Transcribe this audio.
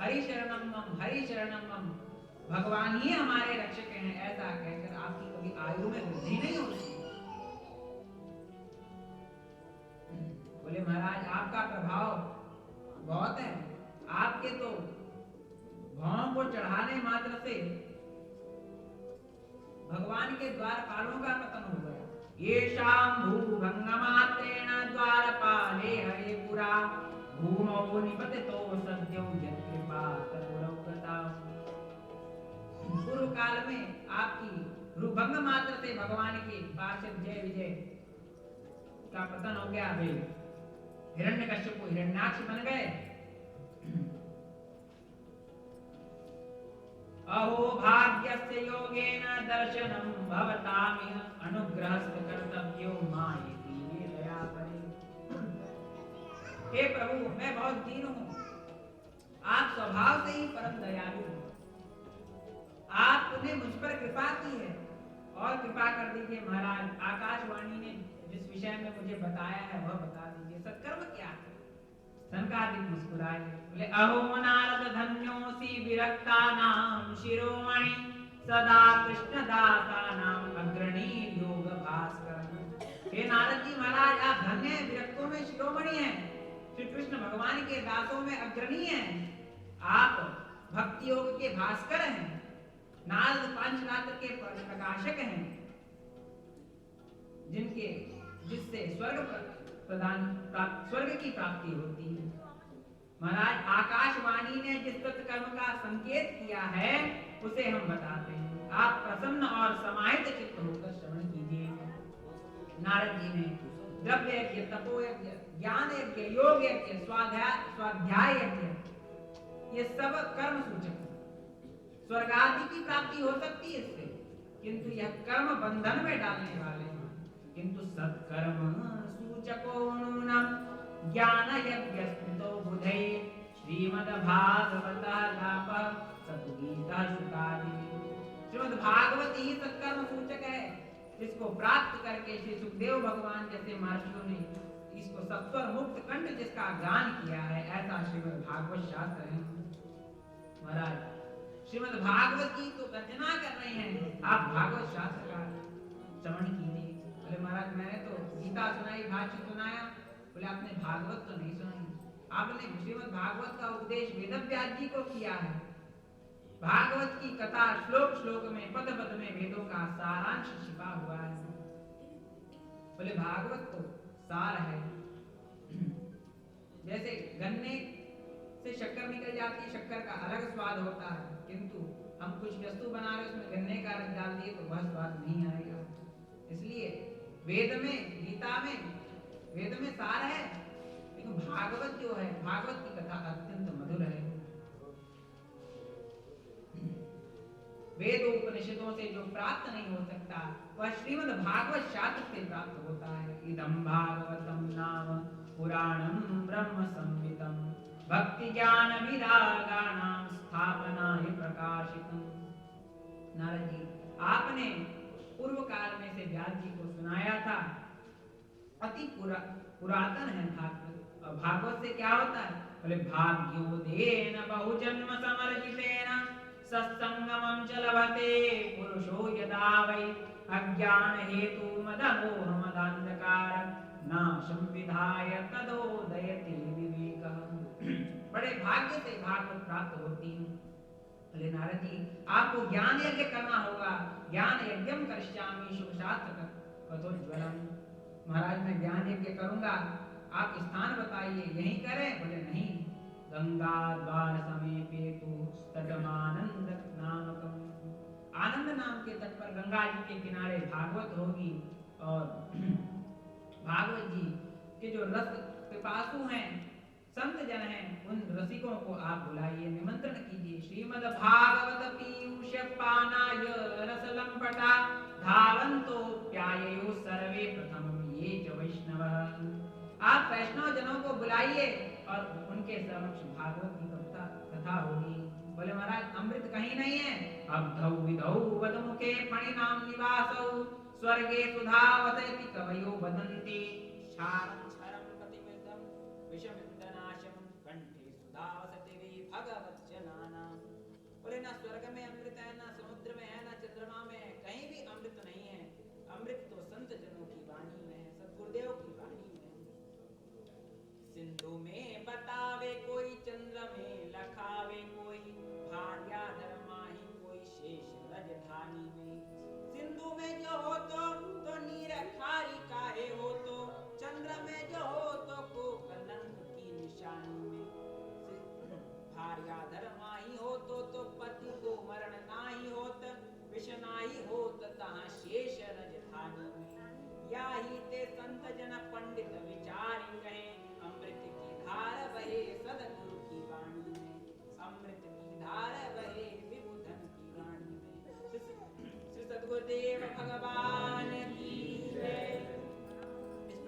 हरि शरणम मम, हरि शरणम मम, भगवान ही हमारे रक्षक हैं, ऐसा कहकर आपकी कभी आयु में वृद्धि नहीं होती। बोले महाराज आपका प्रभाव बहुत है, आपके तो भावों को चढ़ाने मात्र से भगवान के द्वारपालों का पतन हो गया। ये शाम भूभंगमात्रेण द्वारपाले हरे पुरा भूमौ निपतितो सद्यो यत्कृपा तदुरौगता। पूर्व काल में आपकी भूभंग मात्र से भगवान के पार्षद जय विजय का पतन हो गया। वे हिरण्यकश्यप हिरण्याक्ष बन गए। अहो भाग्यस्य योगेन दर्शनम भवतामिह अनुग्रहस्य कर्तव्यो मायेति दया परे। हे प्रभु मैं बहुत दीन हूँ, आप स्वभाव से ही परम दयालु हैं। आपने मुझ पर कृपा की है और कृपा कर दीजिए महाराज। आकाशवाणी ने जिस विषय में मुझे बताया है वह बता दीजिए, सत्कर्म क्या है? सनकादिक मुस्कुराए, बोले अहो नारद धन्योसी विरक्तानां शिरोमणि सदा कृष्णदासानां अग्रणी योग भास्कर। हे नारद जी महाराज आप धन्य हैं, विरक्तों में शिरोमणि हैं, श्री कृष्ण भगवान के दासों में अग्रणी हैं, आप भक्ति योग के भास्कर हैं, नारद पांचरात्र के प्रकाशक हैं, जिससे स्वर्ग की प्राप्ति होती है। महाराज आकाशवाणी ने जिस सत्कर्म का संकेत किया है उसे हम बताते हैं, आप प्रसन्न और समाहित चित्त होकर श्रवण कीजिए। नारद जी ने द्रव्य यज्ञ, तपो यज्ञ, ज्ञान यज्ञ, योग यज्ञ, स्वाध्याय यज्ञ, ये सब कर्म सूचक है। स्वर्ग आदि की प्राप्ति हो सकती है इससे, किंतु यह कर्म बंधन में डालने वाले हैं। किंतु सत्कर्म सूचको नूनम ज्ञान यज्ञ स्मृतो बुधे श्रीमद् भागवत लाभ सद्गीता शुकादि। श्रीमद् भागवत ही सत्कर्म सूचक है, इसको प्राप्त करके श्री सुखदेव भगवान जैसे महर्षियों ने इसको सत्वर मुक्त कंठ जिसका गान किया है, ऐसा श्रीमद् भागवत शास्त्र है। महाराज श्रीमद् भागवत की तो रचना कर रहे हैं, आप भागवत शास्त्र का श्रवण कीजिए। बोले महाराज मैंने तो गीता सुनाई, भाष्य सुनाया, बोले आपने भागवत तो नहीं सुनाई। आपने श्रीमद् भागवत का उपदेश वेदव्यास जी को किया है। भागवत की कथा श्लोक श्लोक में, पद पद में वेदों का सारांश छिपा हुआ है। बोले भागवत तो सार है। जैसे गन्ने से शक्कर निकल जाती है, शक्कर का अलग स्वाद होता है, किंतु हम कुछ वस्तु बना रहे उसमें गन्ने का रस डाल दिए तो वह स्वाद नहीं आएगा। इसलिए वेद में, गीता में, वेद में सार है, लेकिन भागवत जो है, भागवत की कथा अत्यंत मधुर है। वेद उपनिषदों से जो प्राप्त नहीं हो सकता वह श्रीमद् भागवत शास्त्र से प्राप्त होता है। इदं भागवतम नाम पुराणं ब्रह्म संहितं भक्ति ज्ञान विरागाणां स्थापनाय प्रकाशितम्। नारद जी आपने पूर्व काल में से व्यास जी को सुनाया था, अति पुरातन है भागवत। और भागवत से क्या होता है? बोले भाग्योदेन बहुजन्म समर्जितेन सत्संगमं च लभते पुरुषो यदा वै अज्ञान हेतु मदमोह मदान्धकार नाशं विधाय तदोदयते विवेकः। बड़े भाग्य से भागवत प्राप्त होती है। बोले नारद जी आपको ज्ञान यज्ञ करना होगा। ज्ञान यज्ञम करिष्यामि शुभशास्त्र कथोज्वलम। महाराज मैं ज्ञान यज्ञ करूंगा, आप स्थान बताइए, यहीं करें? बोले नहीं, गंगा द्वार समीपे तु तटमानंद नामकम। आनंद नाम के तट पर गंगा जी के किनारे भागवत होगी, और भागवत जी के जो रस पिपासु हैं, संत जन हैं, उन रसिकों को आप बुलाइए, निमंत्रण कीजिए। श्रीमद् भागवत पीयूष पानाय रसलंपटा धावन्तो प्याययो सर्वे प्रथमं ये च वैष्णवः। आप वैष्णव जनों को बुलाइए और उनके समक्ष भागवत की कथा होगी। बोले महाराज अमृत कहीं नहीं है। अब्धौ विधौ वदमुखे फणिनाम निवासौ स्वर्गे सुधावसति कवयो वदन्ति क्षारं क्षरं प्रतिमिदं विषमिन्दनाशं कंठे सुधावसति वै भगवच्चन ना स्वर्ग में अमृत है, ना समुद्र में है, ना चंद्रमा में है, कहीं भी अमृत नहीं है। अमृत तो संत जनों की वाणी में है, सतगुरुदेव की वाणी में है। सिंधु में बतावे कोई, चंद्र में लखावे कोई, भार्या धर्माही कोई शेष रजधानी में। सिंधु में जो हो तो नीर खारी काहे हो, तो चंद्र में जो हो तो को कलंक की निशानी में। भार्या धर्माही हो तो पति को मरण नाही होत, विष नाही होत तहाँ शेष रजधानी में। या ही ते संत जन पंडित विचारी कहे, अमृत की धार बहे सदगुरु की वाणी में। अमृत की धार बहे विबुधन की वाणी में। श्री सद्गुरुदेव भगवान